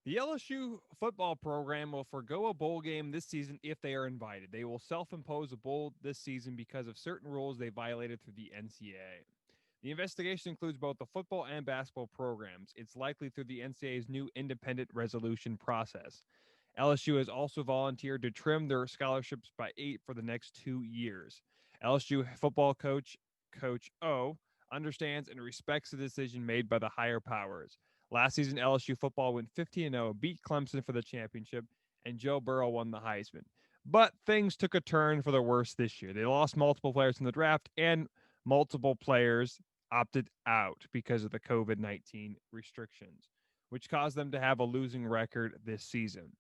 The LSU football program will forego a bowl game this season if they are invited. They will self impose a bowl this season because of certain rules they violated through the NCAA. The investigation includes both the football and basketball programs. It's likely through the NCAA's new independent resolution process. LSU has also volunteered to trim their scholarships by 8 for the next 2 years. LSU football Coach O, understands and respects the decision made by the higher powers. Last season, LSU football went 15-0, beat Clemson for the championship, and Joe Burrow won the Heisman. But things took a turn for the worse this year. They lost multiple players in the draft, and multiple players opted out because of the COVID-19 restrictions, which caused them to have a losing record this season.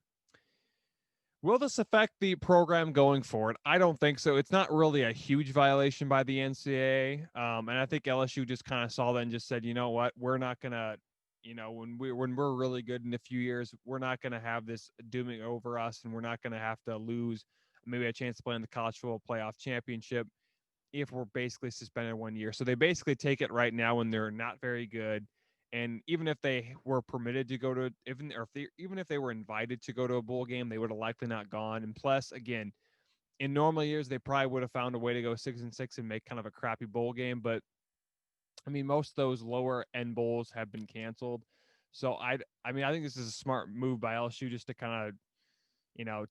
Will this affect the program going forward? I don't think so. It's not really a huge violation by the NCAA, and I think LSU just kind of saw that and just said, you know what, we're not gonna, when we're really good in a few years, we're not gonna have this dooming over us, and we're not gonna have to lose maybe a chance to play in the college football playoff championship if we're basically suspended 1 year. So they basically take it right now when they're not very good. And even if they were permitted to go to, even if they were invited to go to a bowl game, they would have likely not gone. And plus, again, in normal years, they probably would have found a way to go 6-6 and make kind of a crappy bowl game. But I mean, most of those lower end bowls have been canceled. So I think this is a smart move by LSU just to kind of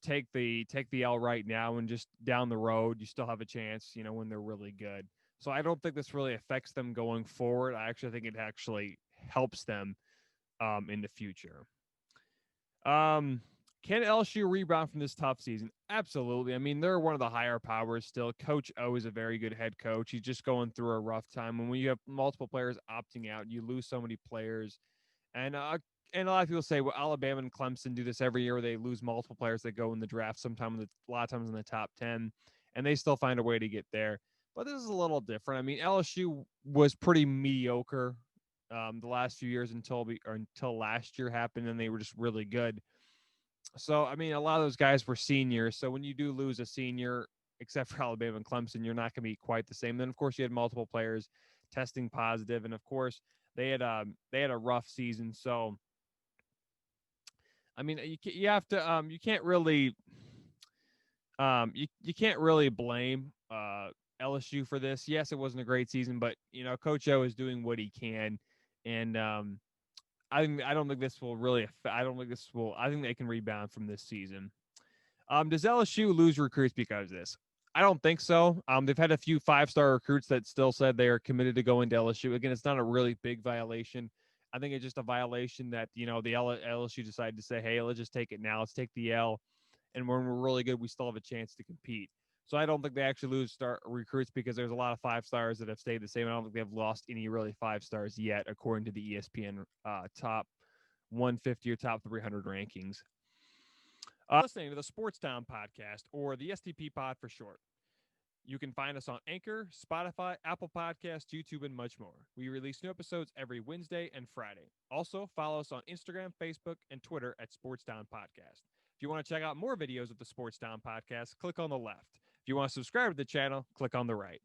take the L right now, and just down the road you still have a chance, when they're really good. So I don't think this really affects them going forward. I actually think it actually helps them in the future. Um, can LSU rebound from this tough season? Absolutely. I mean, they're one of the higher powers still. Coach O is a very good head coach. He's just going through a rough time. And when you have multiple players opting out, you lose so many players. And a lot of people say, well, Alabama and Clemson do this every year where they lose multiple players that go in the draft, a lot of times in the top 10, and they still find a way to get there. But this is a little different. I mean, LSU was pretty mediocre the last few years until last year happened, and they were just really good. So, I mean, a lot of those guys were seniors. So when you do lose a senior, except for Alabama and Clemson, you're not going to be quite the same. Then, of course, you had multiple players testing positive, and of course, they had a rough season. So, I mean, you have to you can't really blame LSU for this. Yes, it wasn't a great season, but Coach O is doing what he can, and I don't think this will really affect, I don't think this will I think they can rebound from this season. Does LSU lose recruits because of this? I don't think so. They've had a few 5-star recruits that still said they are committed to going to LSU. Again, it's not a really big violation. I think it's just a violation that the LSU decided to say, hey, let's just take it now. Let's take the L, and when we're really good, we still have a chance to compete. So I don't think they actually lose star recruits because there's a lot of 5-stars that have stayed the same. I don't think they've lost any really 5-stars yet, according to the ESPN top 150 or top 300 rankings. Listening to the Sports Town podcast, or the STP pod for short. You can find us on Anchor, Spotify, Apple Podcasts, YouTube, and much more. We release new episodes every Wednesday and Friday. Also, follow us on Instagram, Facebook, and Twitter at Sports Town Podcast. If you want to check out more videos of the Sports Town Podcast, click on the left. If you want to subscribe to the channel, click on the right.